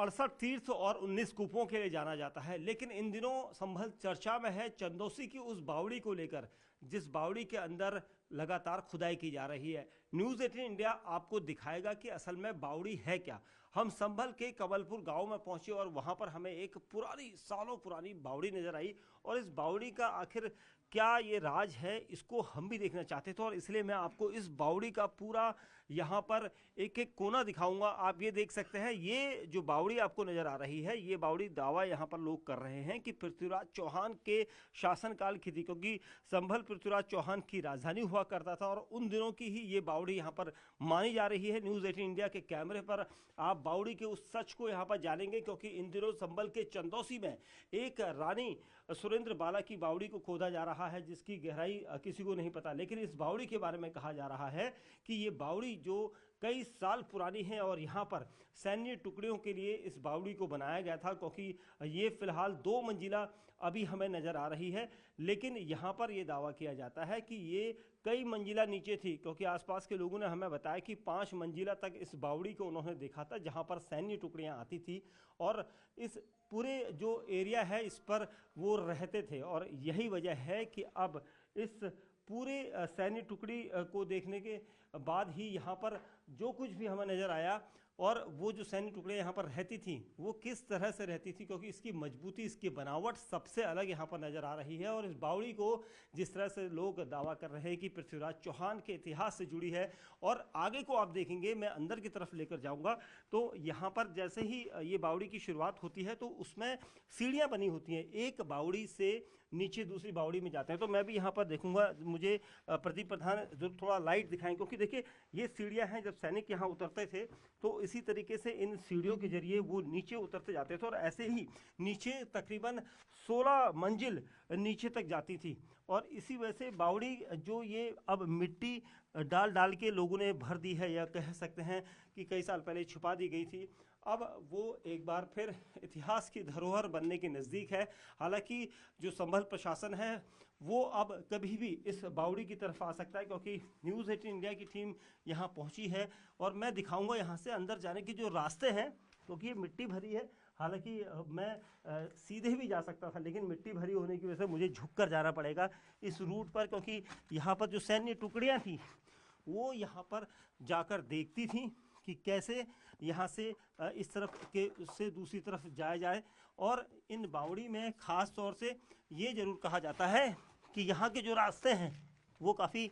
68 तीर्थ और 19 कूपों के लिए जाना जाता है, लेकिन इन दिनों संभल चर्चा में है चंदौसी की उस बावड़ी को लेकर, जिस बावड़ी के अंदर लगातार खुदाई की जा रही है। न्यूज़ 18 इंडिया आपको दिखाएगा कि असल में बावड़ी है क्या। हम संभल के कमलपुर गांव में पहुंचे और वहां पर हमें एक पुरानी, सालों पुरानी बावड़ी नजर आई, और इस बावड़ी का आखिर क्या ये राज है, इसको हम भी देखना चाहते थे, और इसलिए मैं आपको इस बावड़ी का पूरा यहाँ पर एक एक कोना दिखाऊंगा। आप ये देख सकते हैं, ये जो बावड़ी आपको नजर आ रही है, ये बावड़ी दावा यहाँ पर लोग कर रहे हैं कि पृथ्वीराज चौहान के शासनकाल की थी, क्योंकि संभल पृथ्वीराज चौहान की राजधानी हुआ करता था और उन दिनों की ही ये बावड़ी यहाँ पर मानी जा रही है। न्यूज़ 18 इंडिया के कैमरे पर आप बावड़ी के उस सच को यहाँ पर जानेंगे, क्योंकि इन दिनों संभल के चंदौसी में एक रानी सुरेंद्र बाला की बावड़ी को खोदा जा रहा है, जिसकी गहराई किसी को नहीं पता। लेकिन इस बावड़ी के बारे में कहा जा रहा है कि ये बावड़ी जो कई साल पुरानी है और यहाँ पर सैन्य टुकड़ियों के लिए इस बावड़ी को बनाया गया था, क्योंकि ये फिलहाल 2 मंजिला अभी हमें नजर आ रही है, लेकिन यहाँ पर यह दावा किया जाता है कि ये कई मंजिला नीचे थी, क्योंकि आसपास के लोगों ने हमें बताया कि 5 मंजिला तक इस बावड़ी को उन्होंने देखा था, जहाँ पर सैन्य टुकड़ियाँ आती थी और इस पूरे जो एरिया है इस पर वो रहते थे। और यही वजह है कि अब इस पूरे सैन्य टुकड़ी को देखने के बाद ही यहाँ पर जो कुछ भी हमें नज़र आया, और वो जो सैन्य टुकड़ियाँ यहाँ पर रहती थी वो किस तरह से रहती थी, क्योंकि इसकी मजबूती, इसकी बनावट सबसे अलग यहाँ पर नज़र आ रही है। और इस बावड़ी को जिस तरह से लोग दावा कर रहे हैं कि पृथ्वीराज चौहान के इतिहास से जुड़ी है, और आगे को आप देखेंगे, मैं अंदर की तरफ लेकर जाऊँगा, तो यहाँ पर जैसे ही ये बावड़ी की शुरुआत होती है तो उसमें सीढ़ियाँ बनी होती हैं, एक बावड़ी से नीचे दूसरी बावड़ी में जाते हैं। तो मैं भी यहाँ पर देखूंगा, मुझे प्रदीप प्रधान जो थोड़ा लाइट दिखाएं, क्योंकि देखिए ये सीढ़ियाँ हैं, जब सैनिक यहाँ उतरते थे तो इसी तरीके से इन सीढ़ियों के जरिए वो नीचे उतरते जाते थे, और ऐसे ही नीचे तकरीबन 16 मंजिल नीचे तक जाती थी। और इसी वजह से बावड़ी जो ये अब मिट्टी डाल डाल के लोगों ने भर दी है, या कह सकते हैं कि कई साल पहले छुपा दी गई थी, अब वो एक बार फिर इतिहास की धरोहर बनने के नज़दीक है। हालांकि जो संभल प्रशासन है वो अब कभी भी इस बावड़ी की तरफ आ सकता है, क्योंकि न्यूज़ 18 इंडिया की टीम यहाँ पहुँची है, और मैं दिखाऊंगा यहाँ से अंदर जाने के जो रास्ते हैं, क्योंकि ये मिट्टी भरी है। हालांकि मैं सीधे भी जा सकता था, लेकिन मिट्टी भरी होने की वजह से मुझे झुक कर जाना पड़ेगा इस रूट पर, क्योंकि यहाँ पर जो सैन्य टुकड़ियाँ थी वो यहाँ पर जाकर देखती थी कि कैसे यहाँ से इस तरफ के उससे दूसरी तरफ जाया जाए। और इन बावड़ी में ख़ास तौर से ये ज़रूर कहा जाता है कि यहाँ के जो रास्ते हैं वो काफ़ी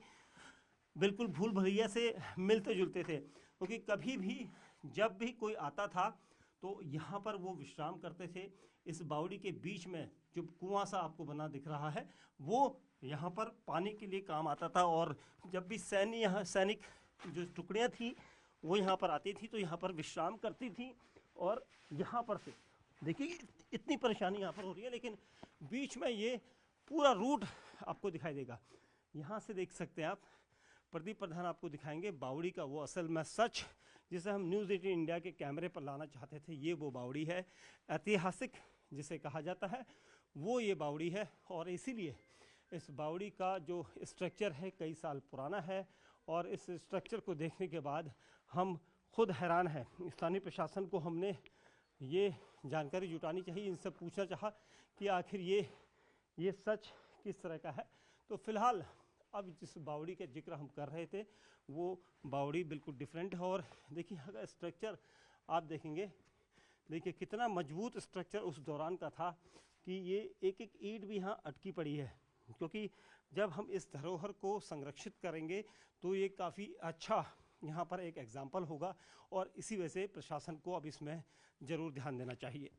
बिल्कुल भूल भुलैया से मिलते जुलते थे, क्योंकि कभी भी जब भी कोई आता था तो यहाँ पर वो विश्राम करते थे। इस बावड़ी के बीच में जो कुआं सा आपको बना दिख रहा है वो यहाँ पर पानी के लिए काम आता था, और जब भी सैनिक जो टुकड़ियाँ थी वो यहाँ पर आती थी तो यहाँ पर विश्राम करती थी। और यहाँ पर से देखिए इतनी परेशानी यहाँ पर हो रही है, लेकिन बीच में ये पूरा रूट आपको दिखाई देगा। यहाँ से देख सकते हैं आप, प्रदीप प्रधान आपको दिखाएंगे बावड़ी का वो असल में सच, जिसे हम न्यूज़ 18 इंडिया के कैमरे पर लाना चाहते थे। ये वो बावड़ी है, ऐतिहासिक जिसे कहा जाता है वो ये बावड़ी है, और इसीलिए इस बावड़ी का जो स्ट्रक्चर है कई साल पुराना है, और इस स्ट्रक्चर को देखने के बाद हम खुद हैरान हैं। स्थानीय प्रशासन को हमने ये जानकारी जुटानी चाहिए, इनसे पूछना चाहा कि आखिर ये सच किस तरह का है। तो फिलहाल अब जिस बावड़ी का जिक्र हम कर रहे थे वो बावड़ी बिल्कुल डिफरेंट है, और देखिए अगर स्ट्रक्चर आप देखेंगे, देखिए कितना मजबूत स्ट्रक्चर उस दौरान का था कि ये एक एक ईंट भी यहाँ अटकी पड़ी है, क्योंकि जब हम इस धरोहर को संरक्षित करेंगे तो ये काफ़ी अच्छा यहाँ पर एक एग्जाम्पल होगा, और इसी वजह से प्रशासन को अब इसमें ज़रूर ध्यान देना चाहिए।